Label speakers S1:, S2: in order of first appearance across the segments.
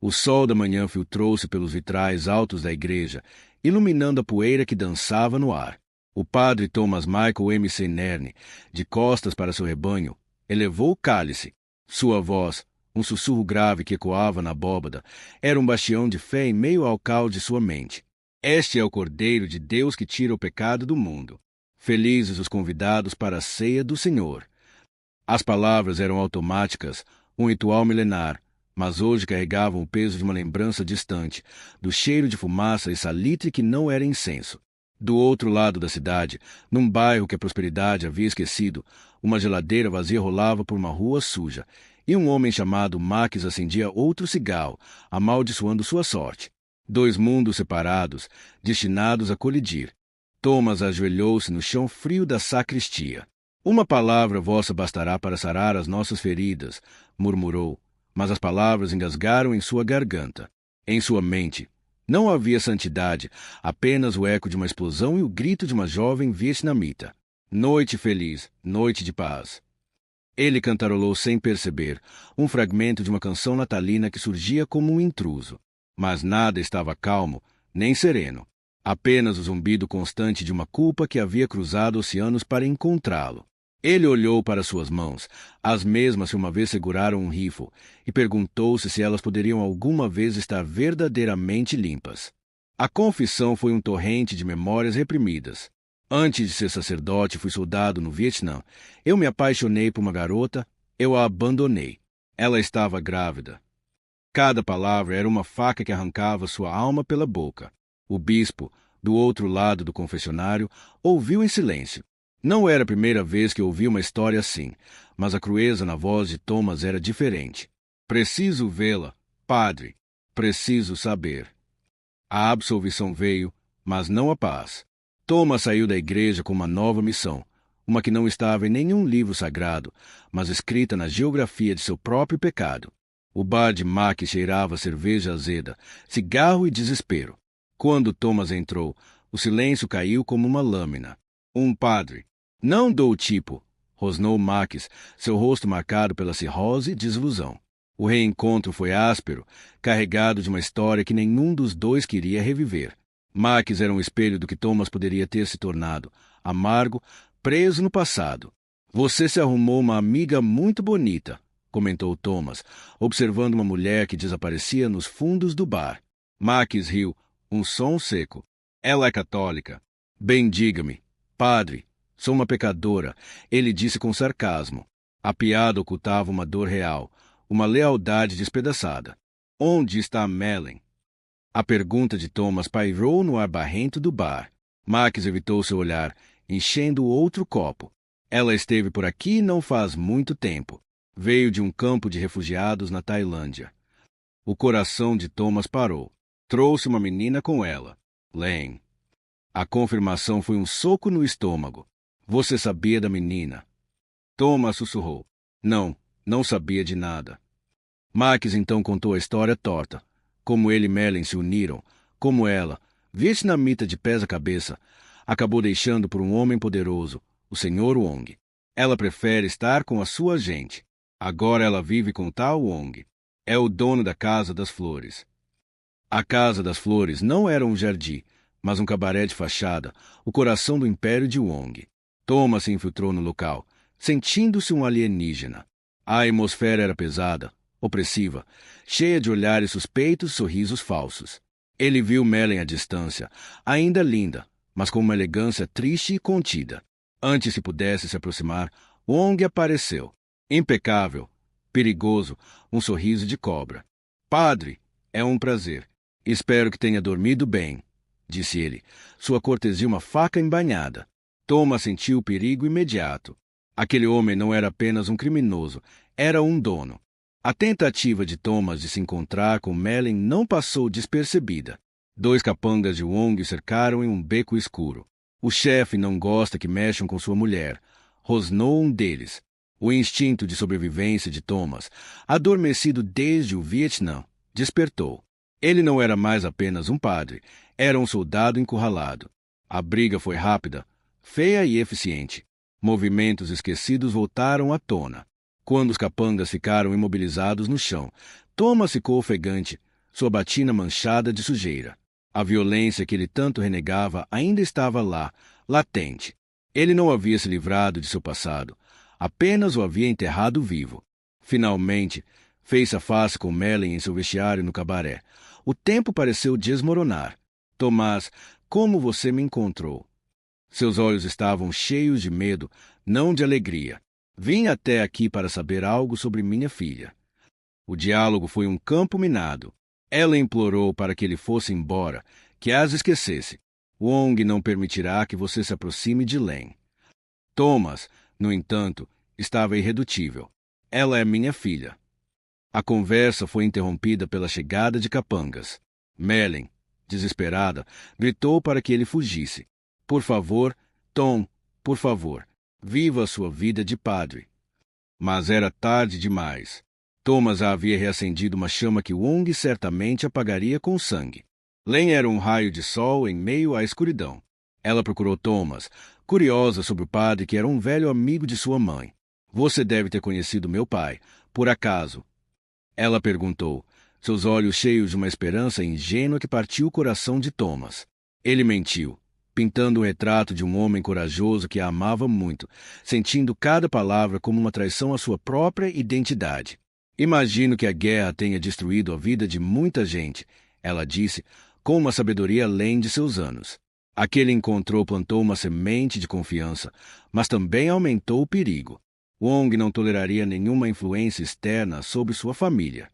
S1: O sol da manhã filtrou-se pelos vitrais altos da igreja, iluminando a poeira que dançava no ar. O padre Thomas Michael M. Nerne, de costas para seu rebanho, elevou o cálice. Sua voz, um sussurro grave que ecoava na abóbada, era um bastião de fé em meio ao caos de sua mente. Este é o Cordeiro de Deus que tira o pecado do mundo. Felizes os convidados para a ceia do Senhor. As palavras eram automáticas, um ritual milenar, mas hoje carregavam o peso de uma lembrança distante, do cheiro de fumaça e salitre que não era incenso. Do outro lado da cidade, num bairro que a prosperidade havia esquecido, uma geladeira vazia rolava por uma rua suja, e um homem chamado Max acendia outro cigarro, amaldiçoando sua sorte. 2 mundos separados, destinados a colidir. Thomas ajoelhou-se no chão frio da sacristia. Uma palavra vossa bastará para sarar as nossas feridas, murmurou, mas as palavras engasgaram em sua garganta. Em sua mente, não havia santidade, apenas o eco de uma explosão e o grito de uma jovem vietnamita. Noite feliz, noite de paz. Ele cantarolou sem perceber, um fragmento de uma canção natalina que surgia como um intruso. Mas nada estava calmo, nem sereno. Apenas o zumbido constante de uma culpa que havia cruzado oceanos para encontrá-lo. Ele olhou para suas mãos, as mesmas que uma vez seguraram um rifle, e perguntou-se se elas poderiam alguma vez estar verdadeiramente limpas. A confissão foi um torrente de memórias reprimidas. Antes de ser sacerdote, fui soldado no Vietnã. Eu me apaixonei por uma garota, eu a abandonei. Ela estava grávida. Cada palavra era uma faca que arrancava sua alma pela boca. O bispo, do outro lado do confessionário, ouviu em silêncio. Não era a primeira vez que ouvi uma história assim, mas a crueza na voz de Thomas era diferente. Preciso vê-la, padre. Preciso saber. A absolvição veio, mas não a paz. Thomas saiu da igreja com uma nova missão, uma que não estava em nenhum livro sagrado, mas escrita na geografia de seu próprio pecado. O bar de Mac cheirava cerveja azeda, cigarro e desespero. Quando Thomas entrou, o silêncio caiu como uma lâmina. Um padre. Não dou tipo, rosnou Max, seu rosto marcado pela cirrose e desilusão. O reencontro foi áspero, carregado de uma história que nenhum dos dois queria reviver. Max era um espelho do que Thomas poderia ter se tornado, amargo, preso no passado. Você se arrumou uma amiga muito bonita, comentou Thomas, observando uma mulher que desaparecia nos fundos do bar. Max riu, um som seco. Ela é católica. Bem, diga-me, padre, sou uma pecadora, ele disse com sarcasmo. A piada ocultava uma dor real, uma lealdade despedaçada. Onde está Mellen? A pergunta de Thomas pairou no ar barrento do bar. Max evitou seu olhar, enchendo outro copo. Ela esteve por aqui não faz muito tempo. Veio de um campo de refugiados na Tailândia. O coração de Thomas parou. Trouxe uma menina com ela, Len. A confirmação foi um soco no estômago. Você sabia da menina? Thomas sussurrou. Não sabia de nada. Max então contou a história torta. Como ele e Mellen se uniram, como ela, vietnamita de pés à cabeça, acabou deixando por um homem poderoso, o Sr. Wong. Ela prefere estar com a sua gente. Agora ela vive com tal Wong. É o dono da Casa das Flores. A Casa das Flores não era um jardim, mas um cabaré de fachada, o coração do império de Wong. Thomas se infiltrou no local, sentindo-se um alienígena. A atmosfera era pesada, opressiva, cheia de olhares suspeitos e sorrisos falsos. Ele viu Mellen à distância, ainda linda, mas com uma elegância triste e contida. Antes que pudesse se aproximar, Wong apareceu. Impecável, perigoso, um sorriso de cobra. Padre, é um prazer. Espero que tenha dormido bem, disse ele, sua cortesia uma faca embainhada. Thomas sentiu o perigo imediato. Aquele homem não era apenas um criminoso, era um dono. A tentativa de Thomas de se encontrar com Mellen não passou despercebida. 2 capangas de Wong o cercaram em um beco escuro. O chefe não gosta que mexam com sua mulher, rosnou um deles. O instinto de sobrevivência de Thomas, adormecido desde o Vietnã, despertou. Ele não era mais apenas um padre, era um soldado encurralado. A briga foi rápida, feia e eficiente. Movimentos esquecidos voltaram à tona. Quando os capangas ficaram imobilizados no chão, Thomas ficou ofegante, sua batina manchada de sujeira. A violência que ele tanto renegava ainda estava lá, latente. Ele não havia se livrado de seu passado, apenas o havia enterrado vivo. Finalmente, fez a face com Mellin em seu vestiário no cabaré. O tempo pareceu desmoronar. Tomás, como você me encontrou? Seus olhos estavam cheios de medo, não de alegria. Vim até aqui para saber algo sobre minha filha. O diálogo foi um campo minado. Ela implorou para que ele fosse embora, que as esquecesse. Wong não permitirá que você se aproxime de Len. Thomas, no entanto, estava irredutível. Ela é minha filha. A conversa foi interrompida pela chegada de capangas. Mellin, desesperada, gritou para que ele fugisse. Por favor, Tom, por favor, viva a sua vida de padre. Mas era tarde demais. Thomas havia reacendido uma chama que Wong certamente apagaria com sangue. Len era um raio de sol em meio à escuridão. Ela procurou Thomas, curiosa sobre o padre que era um velho amigo de sua mãe. Você deve ter conhecido meu pai, por acaso? Ela perguntou, seus olhos cheios de uma esperança ingênua que partiu o coração de Thomas. Ele mentiu, pintando um retrato de um homem corajoso que a amava muito, sentindo cada palavra como uma traição à sua própria identidade. Imagino que a guerra tenha destruído a vida de muita gente, ela disse, com uma sabedoria além de seus anos. Aquele encontro plantou uma semente de confiança, mas também aumentou o perigo. Wong não toleraria nenhuma influência externa sobre sua família.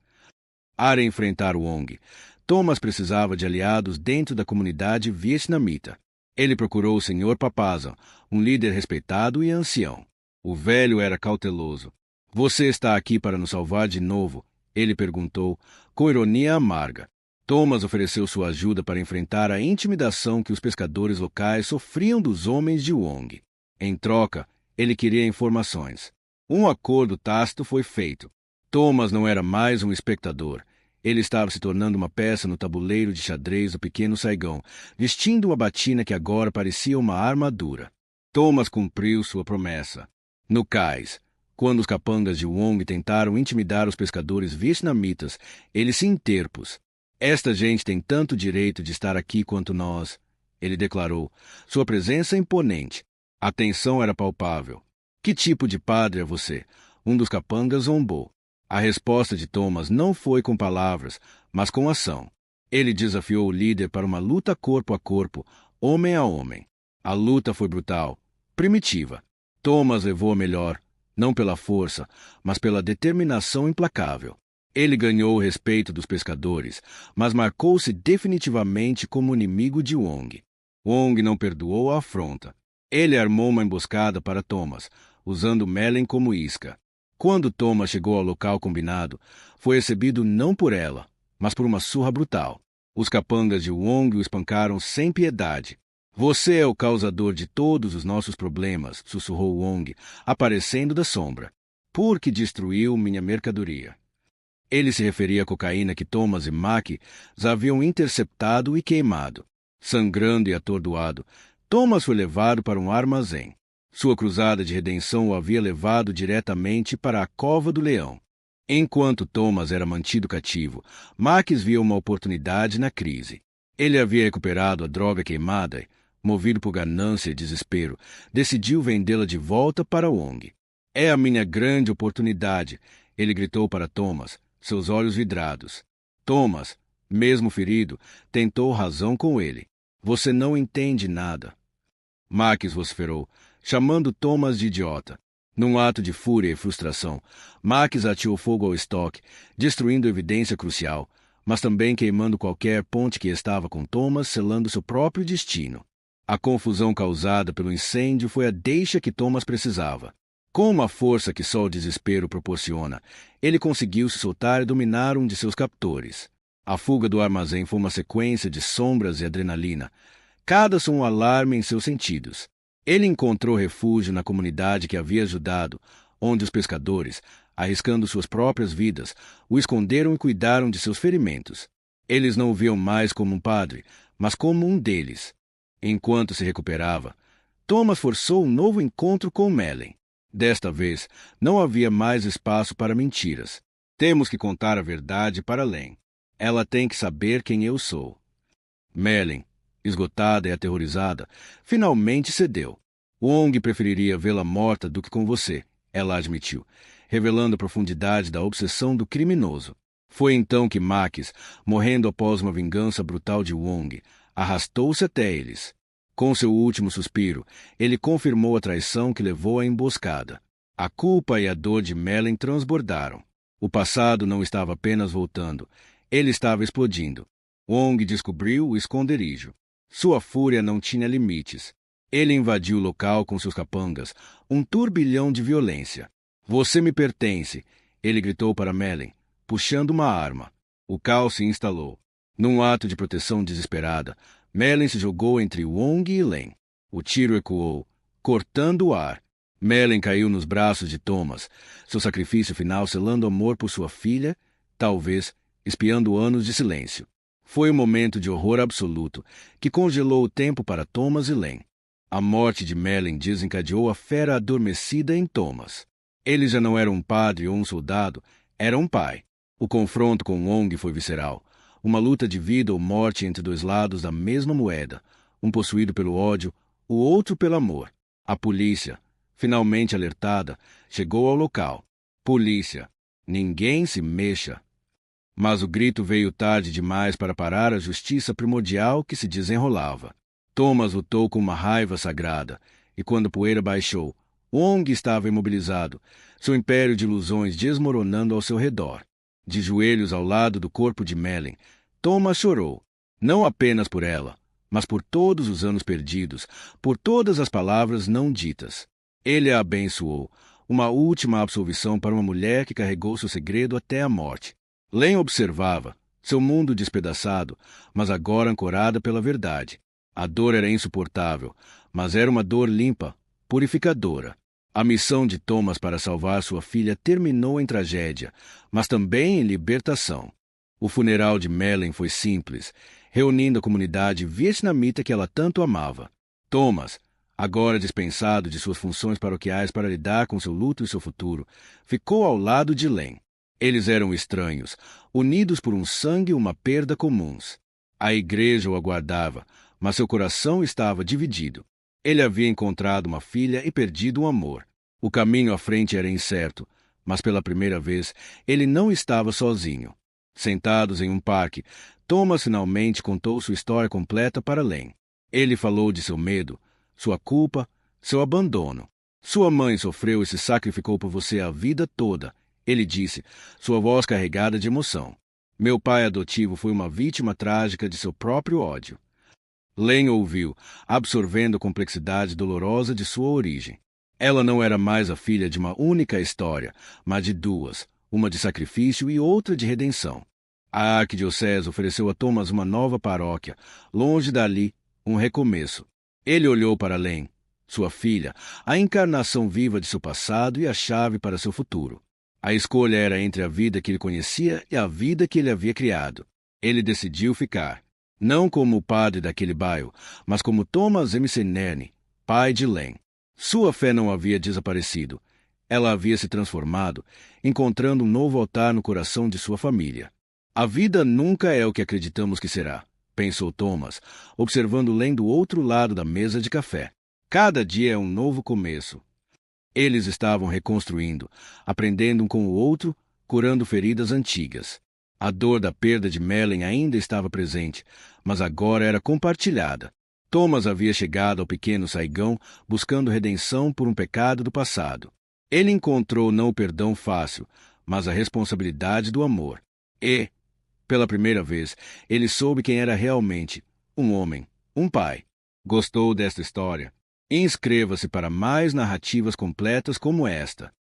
S1: Para enfrentar Wong, Thomas precisava de aliados dentro da comunidade vietnamita. Ele procurou o Sr. Papasan, um líder respeitado e ancião. O velho era cauteloso. Você está aqui para nos salvar de novo? Ele perguntou, com ironia amarga. Thomas ofereceu sua ajuda para enfrentar a intimidação que os pescadores locais sofriam dos homens de Wong. Em troca, ele queria informações. Um acordo tácito foi feito. Thomas não era mais um espectador. Ele estava se tornando uma peça no tabuleiro de xadrez do pequeno Saigão, vestindo uma batina que agora parecia uma armadura. Thomas cumpriu sua promessa. No cais, quando os capangas de Wong tentaram intimidar os pescadores vietnamitas, ele se interpôs. Esta gente tem tanto direito de estar aqui quanto nós, ele declarou. Sua presença imponente. A tensão era palpável. Que tipo de padre é você? Um dos capangas zombou. A resposta de Thomas não foi com palavras, mas com ação. Ele desafiou o líder para uma luta corpo a corpo, homem a homem. A luta foi brutal, primitiva. Thomas levou a melhor, não pela força, mas pela determinação implacável. Ele ganhou o respeito dos pescadores, mas marcou-se definitivamente como inimigo de Wong. Wong não perdoou a afronta. Ele armou uma emboscada para Thomas, usando Mellin como isca. Quando Thomas chegou ao local combinado, foi recebido não por ela, mas por uma surra brutal. Os capangas de Wong o espancaram sem piedade. Você é o causador de todos os nossos problemas, sussurrou Wong, aparecendo da sombra. Porque destruiu minha mercadoria. Ele se referia à cocaína que Thomas e Mac haviam interceptado e queimado. Sangrando e atordoado, Thomas foi levado para um armazém. Sua cruzada de redenção o havia levado diretamente para a cova do leão. Enquanto Thomas era mantido cativo, Max via uma oportunidade na crise. Ele havia recuperado a droga queimada e, movido por ganância e desespero, decidiu vendê-la de volta para Wong. É a minha grande oportunidade, ele gritou para Thomas, seus olhos vidrados. Thomas, mesmo ferido, tentou razão com ele. Você não entende nada. Max vociferou, chamando Thomas de idiota. Num ato de fúria e frustração, Max ateou fogo ao estoque, destruindo evidência crucial, mas também queimando qualquer ponte que estava com Thomas, selando seu próprio destino. A confusão causada pelo incêndio foi a deixa que Thomas precisava. Com uma força que só o desespero proporciona, ele conseguiu se soltar e dominar um de seus captores. A fuga do armazém foi uma sequência de sombras e adrenalina, cada som um alarme em seus sentidos. Ele encontrou refúgio na comunidade que havia ajudado, onde os pescadores, arriscando suas próprias vidas, o esconderam e cuidaram de seus ferimentos. Eles não o viam mais como um padre, mas como um deles. Enquanto se recuperava, Thomas forçou um novo encontro com Mellin. Desta vez, não havia mais espaço para mentiras. Temos que contar a verdade para Len. Ela tem que saber quem eu sou. Mellyn, esgotada e aterrorizada, finalmente cedeu. Wong preferiria vê-la morta do que com você, ela admitiu, revelando a profundidade da obsessão do criminoso. Foi então que Max, morrendo após uma vingança brutal de Wong, arrastou-se até eles. Com seu último suspiro, ele confirmou a traição que levou à emboscada. A culpa e a dor de Mellyn transbordaram. O passado não estava apenas voltando, ele estava explodindo. Wong descobriu o esconderijo. Sua fúria não tinha limites. Ele invadiu o local com seus capangas, um turbilhão de violência. Você me pertence, ele gritou para Mellyn, puxando uma arma. O caos se instalou. Num ato de proteção desesperada, Mellyn se jogou entre Wong e Len. O tiro ecoou, cortando o ar. Mellyn caiu nos braços de Thomas, seu sacrifício final selando amor por sua filha, talvez espiando anos de silêncio. Foi um momento de horror absoluto, que congelou o tempo para Thomas e Len. A morte de Mellyn desencadeou a fera adormecida em Thomas. Ele já não era um padre ou um soldado, era um pai. O confronto com Wong foi visceral. Uma luta de vida ou morte entre dois lados da mesma moeda, um possuído pelo ódio, o outro pelo amor. A polícia, finalmente alertada, chegou ao local. Polícia, ninguém se mexa. Mas o grito veio tarde demais para parar a justiça primordial que se desenrolava. Thomas lutou com uma raiva sagrada, e quando a poeira baixou, Wong estava imobilizado, seu império de ilusões desmoronando ao seu redor. De joelhos ao lado do corpo de Mellyn, Thomas chorou, não apenas por ela, mas por todos os anos perdidos, por todas as palavras não ditas. Ele a abençoou, uma última absolvição para uma mulher que carregou seu segredo até a morte. Len observava, seu mundo despedaçado, mas agora ancorada pela verdade. A dor era insuportável, mas era uma dor limpa, purificadora. A missão de Thomas para salvar sua filha terminou em tragédia, mas também em libertação. O funeral de Mellyn foi simples, reunindo a comunidade vietnamita que ela tanto amava. Thomas, agora dispensado de suas funções paroquiais para lidar com seu luto e seu futuro, ficou ao lado de Len. Eles eram estranhos, unidos por um sangue e uma perda comuns. A igreja o aguardava, mas seu coração estava dividido. Ele havia encontrado uma filha e perdido um amor. O caminho à frente era incerto, mas pela primeira vez ele não estava sozinho. Sentados em um parque, Thomas finalmente contou sua história completa para Len. Ele falou de seu medo, sua culpa, seu abandono. Sua mãe sofreu e se sacrificou por você a vida toda, ele disse, sua voz carregada de emoção. Meu pai adotivo foi uma vítima trágica de seu próprio ódio. Len ouviu, absorvendo a complexidade dolorosa de sua origem. Ela não era mais a filha de uma única história, mas de duas, uma de sacrifício e outra de redenção. A arquidiocese ofereceu a Thomas uma nova paróquia, longe dali, um recomeço. Ele olhou para Len, sua filha, a encarnação viva de seu passado e a chave para seu futuro. A escolha era entre a vida que ele conhecia e a vida que ele havia criado. Ele decidiu ficar, não como o padre daquele bairro, mas como Thomas McNerney, pai de Len. Sua fé não havia desaparecido. Ela havia se transformado, encontrando um novo altar no coração de sua família. A vida nunca é o que acreditamos que será, pensou Thomas, observando Len do outro lado da mesa de café. Cada dia é um novo começo. Eles estavam reconstruindo, aprendendo um com o outro, curando feridas antigas. A dor da perda de Mellyn ainda estava presente, mas agora era compartilhada. Thomas havia chegado ao pequeno Saigão buscando redenção por um pecado do passado. Ele encontrou não o perdão fácil, mas a responsabilidade do amor. E, pela primeira vez, ele soube quem era realmente um homem, um pai. Gostou desta história? Inscreva-se para mais narrativas completas como esta.